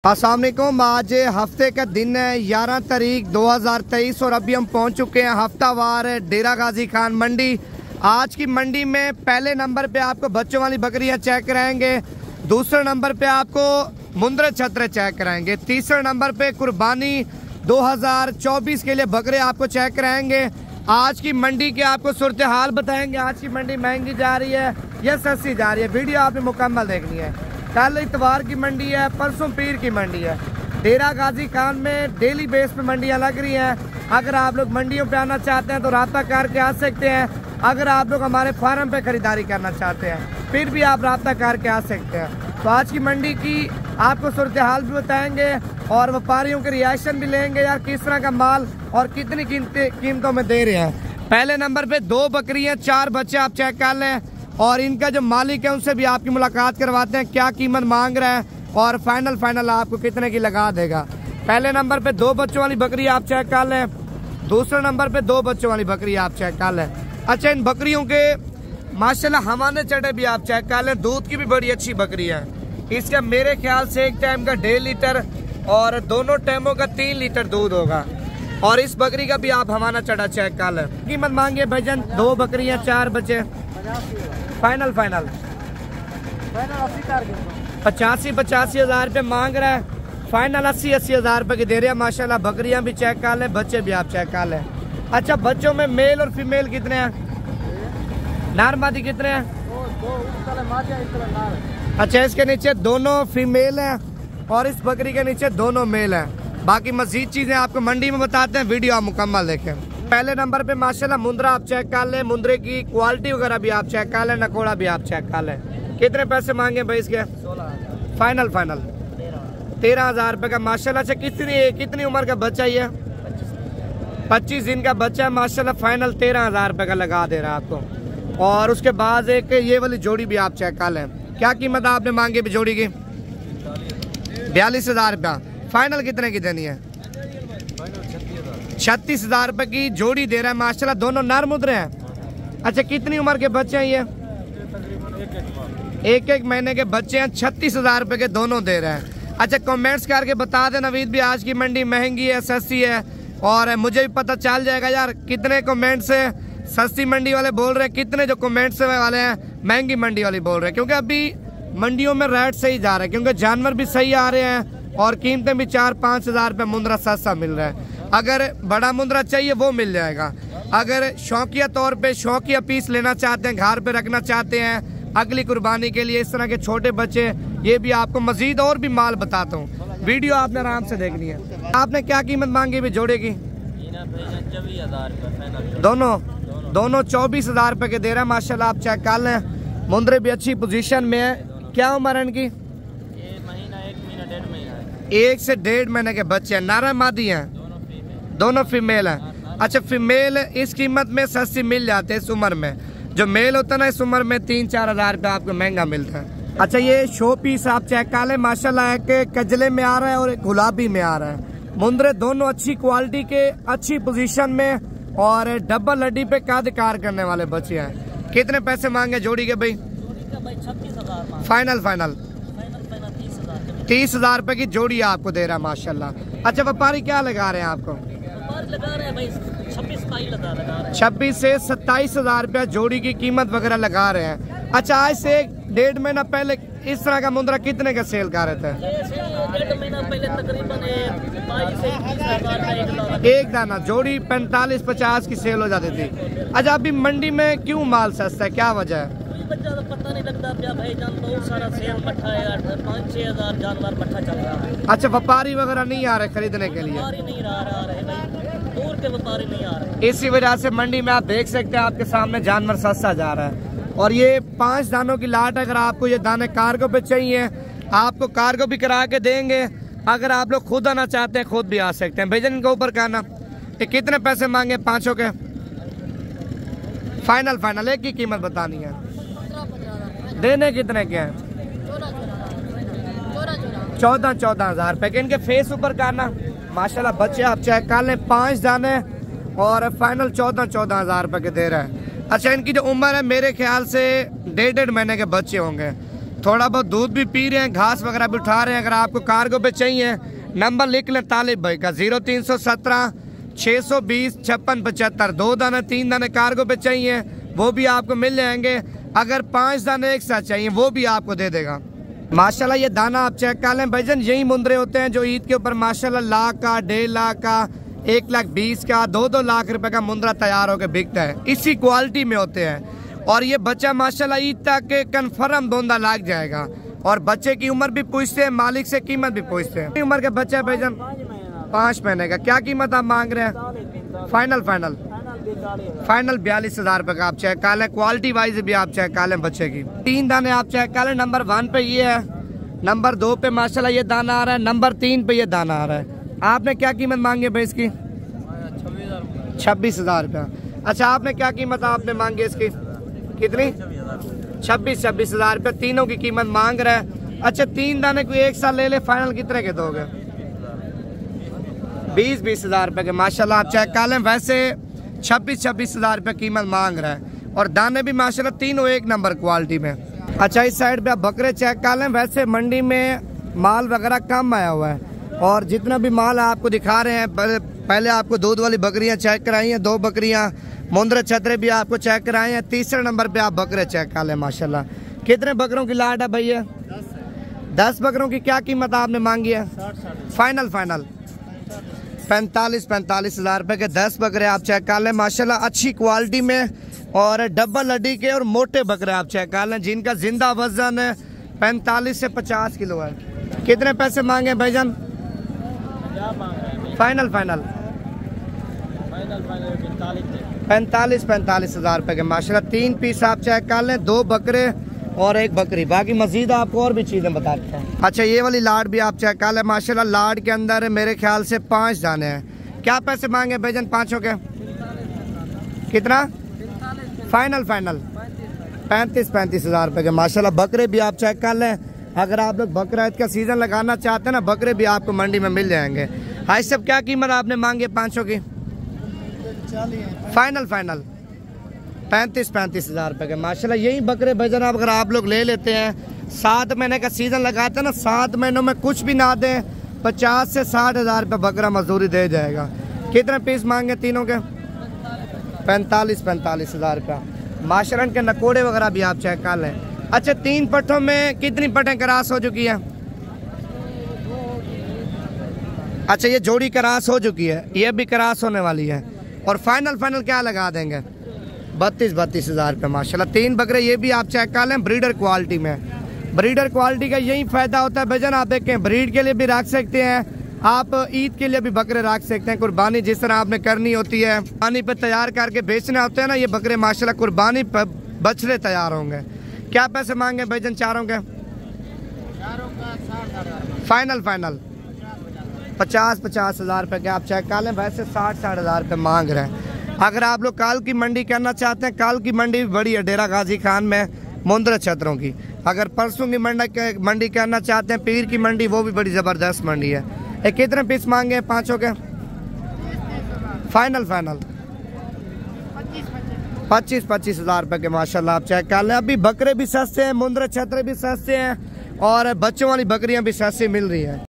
अस्सलाम वालेकुम। आज हफ्ते का दिन है 11 तारीख 2023 और अभी हम पहुंच चुके हैं हफ्तावार डेरा गाजी खान मंडी। आज की मंडी में पहले नंबर पे आपको बच्चों वाली बकरियां चेक कराएंगे, दूसरे नंबर पे आपको मुंद्रे छतरे चेक कराएंगे, तीसरे नंबर पे कुर्बानी 2024 के लिए बकरे आपको चेक कराएंगे। आज की मंडी के आपको सूरत हाल बताएंगे। आज की मंडी महंगी जा रही है या सस्ती जा रही है, वीडियो आपने मुकम्मल देखनी है। कल इतवार की मंडी है, परसों पीर की मंडी है। डेरा गाजी खान में डेली बेस पे मंडियां लग रही हैं। अगर आप लोग मंडियों पे आना चाहते हैं तो राब्ता करके आ सकते हैं। अगर आप लोग हमारे फार्म पे खरीदारी करना चाहते हैं फिर भी आप राब्ता करके आ सकते हैं। तो आज की मंडी की आपको सूरत हाल भी बताएंगे और व्यापारियों के रिएक्शन भी लेंगे, यार किस तरह का माल और कितनी कीमतों में दे रहे हैं। पहले नंबर पे 2 बकरियां 4 बच्चे आप चेक कर लें और इनका जो मालिक है उनसे भी आपकी मुलाकात करवाते हैं, क्या कीमत मांग रहा है और फाइनल आपको कितने की लगा देगा। पहले नंबर पे 2 बच्चों वाली बकरी आप चेक कर लें, दूसरे नंबर पे 2 बच्चों वाली बकरी आप चेक कर लें। अच्छा, इन बकरियों के माशाल्लाह हमाने चढ़े भी आप चेक कर लें। दूध की भी बड़ी अच्छी बकरी है। इसका मेरे ख्याल से एक टाइम का 1.5 लीटर और दोनों टाइमों का 3 लीटर दूध होगा। और इस बकरी का भी आप हमारा चढ़ा चेक कर लें। कीमत मांगे भजन 2 बकरियां 4 बच्चे, फाइनल 85 हज़ार रुपये मांग रहा है। फाइनल 80 हज़ार रुपये की दे रहे हैं। माशाल्लाह बकरियां भी चेक कर लें, बच्चे भी आप चेक कर लें। अच्छा, बच्चों में मेल और फीमेल कितने हैं, नार मादी कितने हैं? अच्छा, इसके नीचे दोनों फीमेल हैं और इस बकरी के नीचे दोनों मेल हैं। बाकी मजीद चीजें आपको मंडी में बताते हैं, वीडियो आप मुकम्मल देखें। पहले नंबर पे माशाल्लाह मुंद्रा आप चेक कर लें, मुंद्रे की क्वालिटी वगैरह भी आप चेक कर लें, नकोड़ा भी आप चेक कर लें। कितने पैसे मांगे भाई इसके? 16। फाइनल 13 हज़ार रुपये का माशाल्लाह से। कितनी उम्र का बच्चा ये? 25 दिन का बच्चा है माशाल्लाह। फाइनल 13 हज़ार रुपये का लगा दे रहा है आपको। और उसके बाद एक ये वाली जोड़ी भी आप चेक कर लें। क्या कीमत आपने मांगी भी जोड़ी की? 42 हज़ार रुपया। फाइनल कितने की देनी है? 36 हज़ार रुपये की जोड़ी दे रहा है माशाल्लाह। दोनों नर मुद्रे हैं। अच्छा, कितनी उम्र के बच्चे हैं ये? एक महीने के बच्चे हैं। 36 हज़ार रुपये के दोनों दे रहे हैं। अच्छा, कमेंट्स करके बता दें नवीद भी आज की मंडी महंगी है सस्ती है, और मुझे भी पता चल जाएगा यार कितने कमेंट से सस्ती मंडी वाले बोल रहे हैं, कितने जो कमेंट्स वाले हैं महंगी मंडी वाली बोल रहे हैं। क्योंकि अभी मंडियों में रेट सही जा रहा है, क्योंकि जानवर भी सही आ रहे हैं और कीमतें भी 4-5 हज़ार रुपये मुंद्रा सस्ता मिल रहा है। अगर बड़ा मुंद्रा चाहिए वो मिल जाएगा। अगर शौकिया तौर पे शौकिया पीस लेना चाहते हैं, घर पे रखना चाहते हैं अगली कुर्बानी के लिए, इस तरह के छोटे बच्चे, ये भी आपको मजीद और भी माल बताता हूँ, वीडियो आपने आराम से देखनी है। आपने क्या कीमत मांगी भी जोड़े की? दोनों 24 हज़ार रुपये के दे रहे हैं माशाल्लाह। आप चेक कर लें, मुंद्रे भी अच्छी पोजीशन में है। क्या उम्र है इनकी? 1 से 1.5 महीने के बच्चे हैं। नारा मादी हैं, दोनों फीमेल हैं। अच्छा, फीमेल इस कीमत में सस्ती मिल जाते हैं इस उम्र में। जो मेल होता है ना इस उम्र में 3-4 हज़ार रुपये आपको महंगा मिलता है। अच्छा, ये शो पीस आप चेक कर लें माशाल्लाह, एक कजले में आ रहा है और एक गुलाबी में आ रहा है। मुंद्रे दोनों अच्छी क्वालिटी के, अच्छी पोजीशन में और डबल हड्डी पे काद कार करने वाले बच्चे हैं। कितने पैसे मांगे जोड़ी के भाई? फाइनल 30 हज़ार रुपये की जोड़ी आपको दे रहा है माशाल्लाह। अच्छा, व्यापारी क्या लगा रहे हैं आपको? 26 से 27 हज़ार रुपया जोड़ी की कीमत वगैरह लगा रहे हैं। अच्छा, आज से 1.5 महीना पहले इस तरह का मुंद्रा कितने का सेल कर रहे थे? 1.5 महीना पहले तकरीबन 22 से 21 हज़ार का एक दाना जोड़ी 45-50 की सेल हो जाती थी। अच्छा, अभी मंडी में क्यों माल सस्ता है, क्या वजह है? पता नहीं लगता भाई जान, बहुत सारा सेल मट्ठा है, 5-6 हज़ार जानवर मट्ठा चल रहा है। अच्छा, व्यापारी वगैरह नहीं आ रहे खरीदने के लिए? व्यापारी नहीं आ रहे भाई, दूर के व्यापारी नहीं आ रहे। इसी वजह से मंडी में आप देख सकते हैं आपके सामने जानवर सस्ता जा रहा है। और ये 5 दानों की लाट, अगर आपको ये दाने कार्गो पे चाहिए आपको कार्गो भी करा के देंगे। अगर आप लोग खुद आना चाहते हैं खुद भी आ सकते हैं। भेजन इनके ऊपर कहना। ये कितने पैसे मांगे 5 के? फाइनल एक की कीमत बतानी है। देने कितने के हैं? 14 हज़ार रुपये के। इनके फेस ऊपर करना माशाल्लाह। बच्चे आप चेक कर लें, 5 दाने और फाइनल 14 हज़ार रुपये के दे रहे हैं। अच्छा, इनकी जो उम्र है मेरे ख्याल से 1.5 महीने के बच्चे होंगे। थोड़ा बहुत दूध भी पी रहे हैं, घास वगैरह भी उठा रहे हैं। अगर आपको कार्गो पे चाहिए नंबर लिख लें तालिब भाई का 0317 620 5675। 2 दाने 3 दाने कार्गो पे चाहिए वो भी आपको मिल जाएंगे। अगर 5 दाने एक साथ चाहिए वो भी आपको दे देगा। माशाल्लाह ये दाना आप चेक कर लें भाईजान, यही मुंदरे होते हैं जो ईद के ऊपर माशाल्लाह लाख का, 1.5 लाख का, 1,20,000 का, 2-2 लाख रुपए का मुंदरा तैयार होकर बिकता है। इसी क्वालिटी में होते हैं और ये बच्चा माशाल्लाह ईद तक कन्फर्म दोंदा लग जाएगा। और बच्चे की उम्र भी पूछते हैं, मालिक से कीमत भी पूछते हैं। उम्र का बच्चा है भाईजान 5 महीने का। क्या कीमत आप मांग रहे हैं? फाइनल 42,000 रुपए का आप चेक कर लें। क्वालिटी वाइज भी आप चेक कर लें बच्चे की। 3 दाने आप चेक कर लें। नंबर 1 पे ये है, नंबर 2 पे माशाल्लाह ये दाना आ रहा है, नंबर 3 पे ये दाना आ रहा है। आपने क्या कीमत मांगी है भाई इसकी? 26,000 रुपया। अच्छा आपने क्या कीमत आपने मांगी इसकी? कितनी? 26,000 रुपये तीनों की कीमत मांग रहा है। अच्छा 3 दाने को एक साल ले ले, फाइनल कितने के दोगे? 20,000 रुपये के। माशाल्लाह आप चेक कर लें। वैसे 26,000 रुपये कीमत मांग रहा है और दाने भी माशाल्लाह तीनों एक नंबर क्वालिटी में। अच्छा इस साइड पे आप बकरे चेक कर लें। वैसे मंडी में माल वगैरह कम आया हुआ है और जितना भी माल आपको दिखा रहे हैं, पहले आपको दूध वाली बकरियां चेक कराई हैं, 2 बकरियां, मुंदरे छतरे भी आपको चेक कराए हैं। तीसरे नंबर पे आप बकरे चेक कर लें। माशाल्लाह कितने बकरों की लाट है भैया? 10 बकरों की क्या कीमत आपने मांगी है? फाइनल 45,000 रुपए के 10 बकरे आप चेक कर लें। माशाल्लाह अच्छी क्वालिटी में और डबल हड्डी के और मोटे बकरे आप चेक कर लें जिनका जिंदा वजन 45 से 50 किलो है। कितने पैसे मांगे भाईजान? फाइनल 45,000 रुपए के। माशाल्लाह 3 पीस आप चेक कर लें, 2 बकरे और 1 बकरी। बाकी मजीद आपको और भी चीजें बताते हैं। अच्छा ये वाली लाड भी आप चेक कर लें। माशाल्लाह लाड के अंदर मेरे ख्याल से 5 दाने हैं। क्या पैसे मांगे भाईजान पांचों के? कितना? फाइनल 35,000 रुपए के। माशाल्लाह बकरे भी आप चेक कर लें। अगर आप लोग बकरा ईद का सीजन लगाना चाहते हैं ना, बकरे भी आपको मंडी में मिल जाएंगे। भाई सब क्या कीमत आपने मांगी है पांचों की? फाइनल 35,000 रुपए के। माशाल्लाह यही बकरे भजन अगर आप लोग ले लेते हैं, 7 महीने का सीजन लगाते हैं ना, 7 महीनों में कुछ भी ना दे 50 से 60,000 रुपये बकरा मजदूरी दे जाएगा। कितने पीस मांगे तीनों के? 45,000 रुपया। माशाल्लाह के नकोड़े वगैरह भी आप चेक कर लें। अच्छा 3 पट्टों में कितनी पट्टें क्रास हो चुकी हैं? अच्छा ये जोड़ी क्रास हो चुकी है, ये भी क्रास होने वाली है। और फाइनल क्या लगा देंगे? 32,000 रुपये। माशाल्लाह 3 बकरे ये भी आप चेक कर लें ब्रीडर क्वालिटी में। ब्रीडर क्वालिटी का यही फायदा होता है भजन, आप देखें ब्रीड के लिए भी रख सकते हैं, आप ईद के लिए भी बकरे रख सकते हैं। कुर्बानी जिस तरह आपने करनी होती है, कुर्बानी पे तैयार करके बेचने होते हैं ना, ये बकरे माशाल्लाह कुर्बानी पे बछड़े तैयार होंगे। क्या पैसे मांगे भजन चारों के? फाइनल 50,000 रुपये के आप चेक कर लें। वैसे 60,000 रुपये मांग रहे हैं। अगर आप लोग कल की मंडी करना चाहते हैं, कल की मंडी भी बड़ी है डेरा गाजी खान में मुंदरे छतरों की। अगर परसों की मंडी करना चाहते हैं, पीर की मंडी, वो भी बड़ी ज़बरदस्त मंडी है। कितने पीस मांगे हैं पाँचों के? फाइनल 25,000 रुपये के। माशाल्लाह आप चेक कर लें। अभी बकरे भी सस्ते हैं, मुंदरे छतरे भी सस्ते हैं और बच्चों वाली बकरियां भी सस्ती मिल रही है।